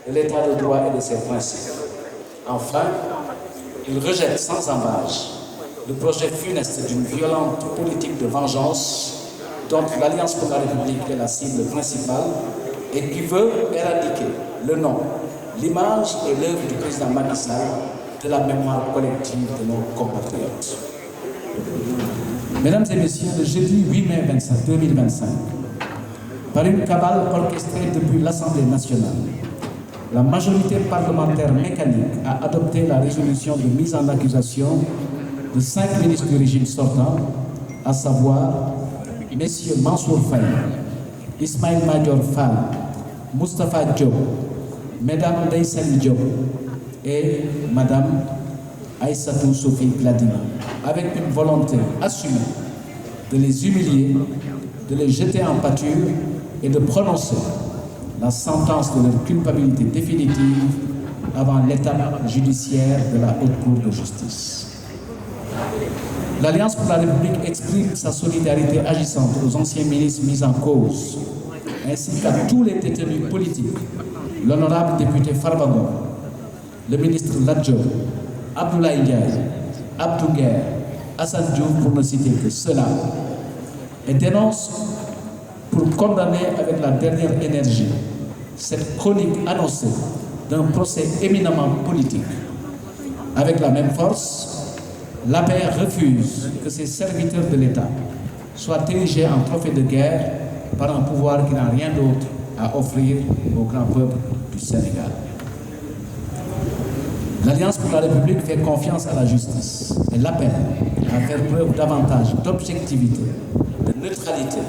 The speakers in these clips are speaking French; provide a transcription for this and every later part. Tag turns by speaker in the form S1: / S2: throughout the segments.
S1: de l'état de droit et de ses principes. Enfin, il rejette sans embâche le projet funeste d'une violente politique de vengeance dont l'Alliance pour la République est la cible principale et qui veut éradiquer le nom, l'image et l'œuvre du président Macky Sall de la mémoire collective de nos compatriotes. Mesdames et messieurs, le jeudi 8 mai 2025, par une cabale orchestrée depuis l'Assemblée nationale, la majorité parlementaire mécanique a adopté la résolution de mise en accusation de 5 ministres du régime sortant, à savoir messieurs Mansour Faye, Ismaïla Madior Fall, Moustapha Diop, mesdames Ndeye Diop et madame Aïssatou Sophie Gladima, avec une volonté assumée de les humilier, de les jeter en pâture et de prononcer la sentence de leur culpabilité définitive avant l'étape judiciaire de la Haute Cour de justice. L'Alliance pour la République exprime sa solidarité agissante aux anciens ministres mis en cause, ainsi qu'à tous les détenus politiques, l'honorable député Farba Ngom, le ministre Lat Diop, Abdoulaye Ndiaye, Abdou Nguer, Assane Diouf pour ne citer que cela, et dénonce pour condamner avec la dernière énergie cette chronique annoncée d'un procès éminemment politique. Avec la même force, l'APR refuse que ces serviteurs de l'État soient érigés en trophée de guerre par un pouvoir qui n'a rien d'autre à offrir au grand peuple du Sénégal. L'Alliance pour la République fait confiance à la justice et l'appelle à faire preuve davantage d'objectivité, de neutralité,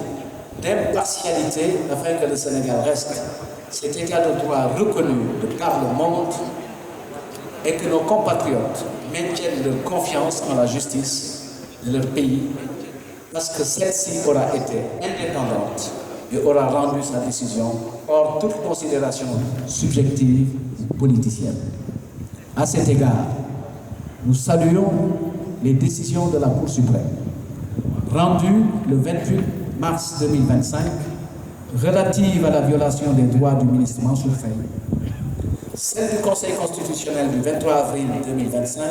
S1: d'impartialité afin que le Sénégal reste cet état de droit reconnu de par le monde et que nos compatriotes maintiennent leur confiance en la justice de leur pays parce que celle-ci aura été indépendante et aura rendu sa décision hors toute considération subjective politicienne. À cet égard, nous saluons les décisions de la Cour suprême rendues le 28 mars 2025 relatives à la violation des droits du ministre Mansour Faye, celle du Conseil constitutionnel du 23 avril 2025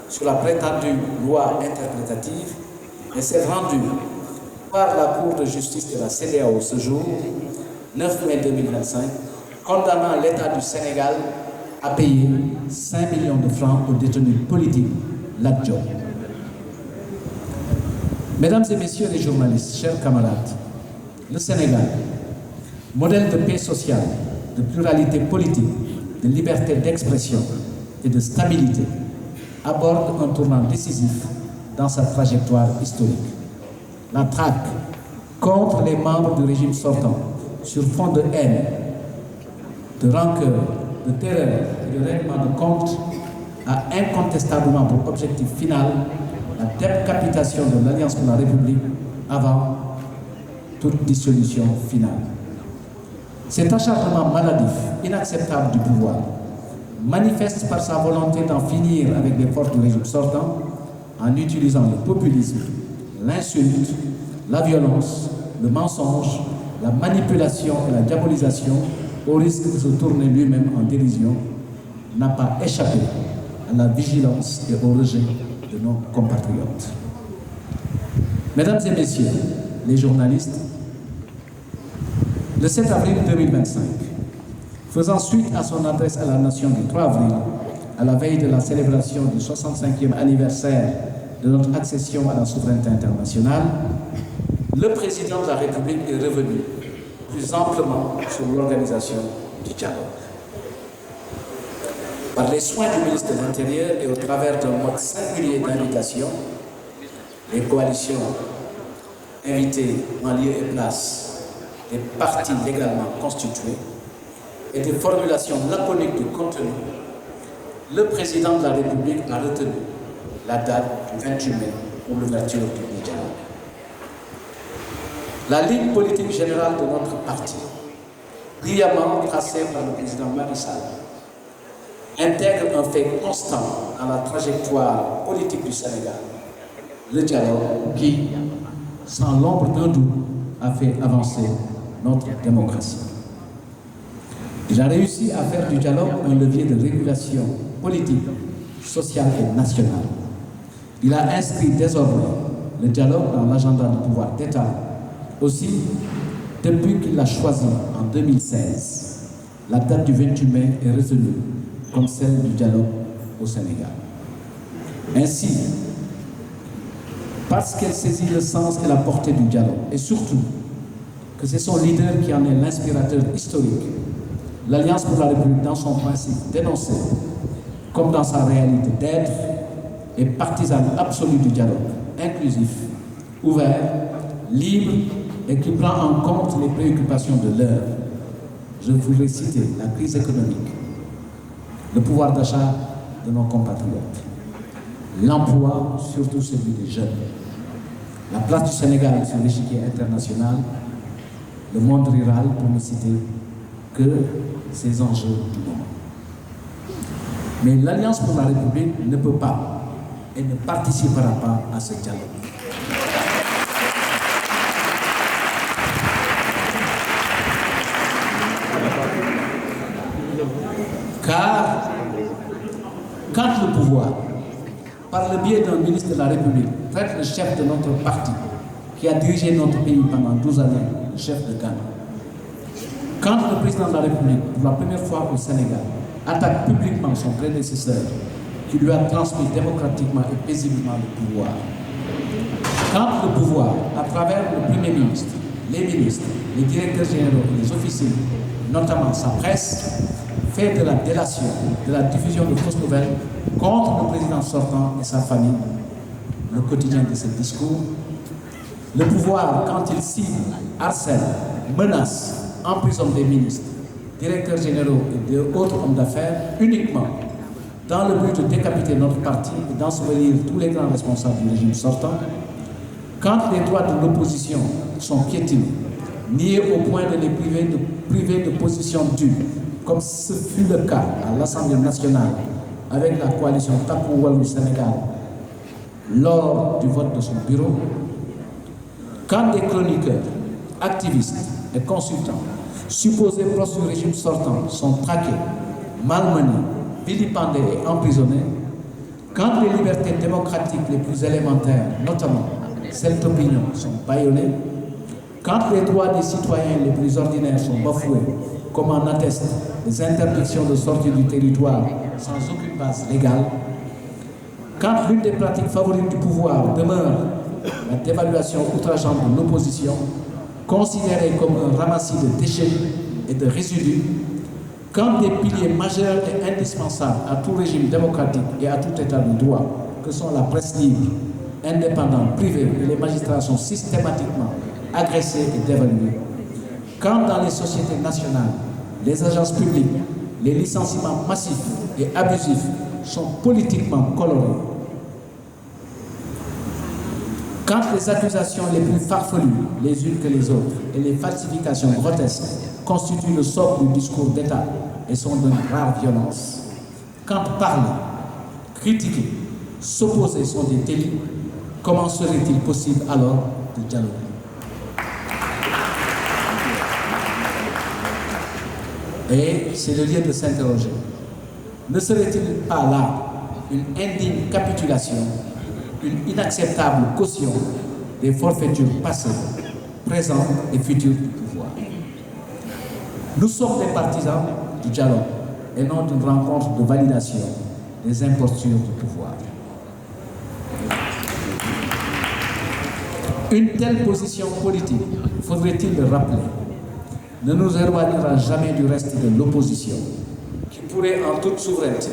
S1: sur la prétendue loi interprétative et celle rendue par la Cour de justice de la CEDEAO ce jour, 9 mai 2025, condamnant l'État du Sénégal à payer 5 millions de francs aux détenus politiques Lat Diop. Mesdames et messieurs les journalistes, chers camarades, le Sénégal, modèle de paix sociale, de pluralité politique, de liberté d'expression et de stabilité, aborde un tournant décisif dans sa trajectoire historique. La traque contre les membres du régime sortant sur fond de haine, de rancœur, de terreur et de règlement de compte a incontestablement pour objectif final la décapitation de l'Alliance pour la République avant toute dissolution finale. Cet acharnement maladif, inacceptable du pouvoir, manifeste par sa volonté d'en finir avec les forces du régime sortant en utilisant le populisme, l'insulte, la violence, le mensonge, la manipulation et la diabolisation au risque de se tourner lui-même en dérision, n'a pas échappé à la vigilance et au rejet de nos compatriotes. Mesdames et messieurs les journalistes, le 7 avril 2025, faisant suite à son adresse à la nation du 3 avril, à la veille de la célébration du 65e anniversaire de notre accession à la souveraineté internationale, le président de la République est revenu plus amplement sur l'organisation du dialogue. Par les soins du ministre de l'Intérieur et au travers d'un mode singulier d'invitation, les coalitions invitées en lieu et place des partis légalement constitués et des formulations laconiques de contenu, le président de la République a retenu la date du 28 mai pour l'ouverture du dialogue. La ligne politique générale de notre parti, brillamment tracée par le président Macky Sall, intègre un fait constant dans la trajectoire politique du Sénégal, le dialogue qui, sans l'ombre d'un doute, a fait avancer notre démocratie. Il a réussi à faire du dialogue un levier de régulation politique, sociale et nationale. Il a inscrit désormais le dialogue dans l'agenda du pouvoir d'État. Aussi, depuis qu'il l'a choisi en 2016, la date du 28 mai est retenue comme celle du dialogue au Sénégal. Ainsi, parce qu'elle saisit le sens et la portée du dialogue, et surtout que c'est son leader qui en est l'inspirateur historique, l'Alliance pour la République, dans son principe dénoncé, comme dans sa réalité d'être, est partisane absolue du dialogue, inclusif, ouvert, libre et qui prend en compte les préoccupations de l'heure. Je voudrais citer la crise économique, le pouvoir d'achat de nos compatriotes, l'emploi, surtout celui des jeunes, la place du Sénégal sur l'échiquier international, le monde rural, pour ne citer que ces enjeux du moment. Mais l'Alliance pour la République ne peut pas et ne participera pas à ce dialogue. Car quand le pouvoir, par le biais d'un ministre de la République, traite le chef de notre parti, qui a dirigé notre pays pendant 12 années, le chef de Ghana, quand le président de la République, pour la première fois au Sénégal, attaque publiquement son prédécesseur, qui lui a transmis démocratiquement et paisiblement le pouvoir, quand le pouvoir, à travers le Premier ministre, les ministres, les directeurs généraux et les officiers, notamment sa presse, fait de la délation, de la diffusion de fausses nouvelles contre le président sortant et sa famille, le quotidien de ce discours, le pouvoir, quand il cible, harcèle, menace, emprisonne des ministres, directeurs généraux et d'autres hommes d'affaires, uniquement dans le but de décapiter notre parti et d'ensevelir tous les grands responsables du régime sortant, quand les droits de l'opposition sont piétinés, niés au point de les priver de positions dues, comme ce fut le cas à l'Assemblée nationale avec la coalition Takku Wallu Sénégal lors du vote de son bureau, quand des chroniqueurs, activistes et consultants supposés proches du régime sortant sont traqués, malmenés, vilipendés et emprisonnés, quand les libertés démocratiques les plus élémentaires, notamment celles d'opinion, sont bâillonnées, quand les droits des citoyens les plus ordinaires sont bafoués, comme en attestent les interdictions de sortie du territoire sans aucune base légale, quand l'une des pratiques favorites du pouvoir demeure la dévaluation outrageante de l'opposition, considérée comme un ramassis de déchets et de résidus, quand des piliers majeurs et indispensables à tout régime démocratique et à tout état de droit, que sont la presse libre, indépendante, privée et les magistrats sont systématiquement agressés et dévalués, quand dans les sociétés nationales, les agences publiques, les licenciements massifs et abusifs sont politiquement colorés, quand les accusations les plus farfelues les unes que les autres et les falsifications grotesques constituent le socle du discours d'État et sont d'une rare violence, quand parler, critiquer, s'opposer sont des délits, comment serait-il possible alors de dialoguer? Et c'est le lieu de s'interroger. Ne serait-il pas là une indigne capitulation, une inacceptable caution des forfaitures passées, présentes et futures du pouvoir? Nous sommes des partisans du dialogue et non d'une rencontre de validation des impostures du pouvoir. Une telle position politique, faudrait-il le rappeler, ne nous éloignera jamais du reste de l'opposition, qui pourrait en toute souveraineté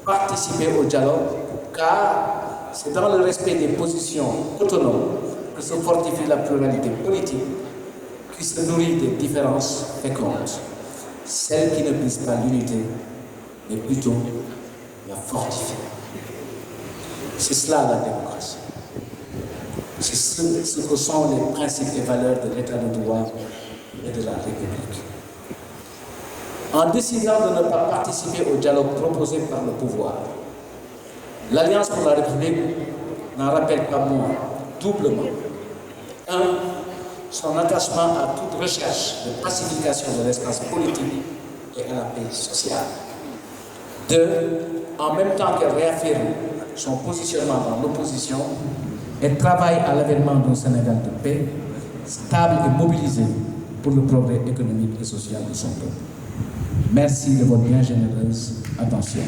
S1: participer au dialogue, car c'est dans le respect des positions autonomes que se fortifie la pluralité politique, qui se nourrit des différences fécondes, celles qui ne brisent pas l'unité, mais plutôt la fortifient. C'est cela la démocratie. C'est ce que sont les principes et valeurs de l'état de droit et de la République. En décidant de ne pas participer au dialogue proposé par le pouvoir, l'Alliance pour la République n'en rappelle pas moins, doublement. Un, son attachement à toute recherche de pacification de l'espace politique et à la paix sociale. 2. En même temps qu'elle réaffirme son positionnement dans l'opposition, elle travaille à l'avènement d'un Sénégal de paix, stable et mobilisé pour le progrès économique et social de son peuple. Merci de votre bien généreuse attention.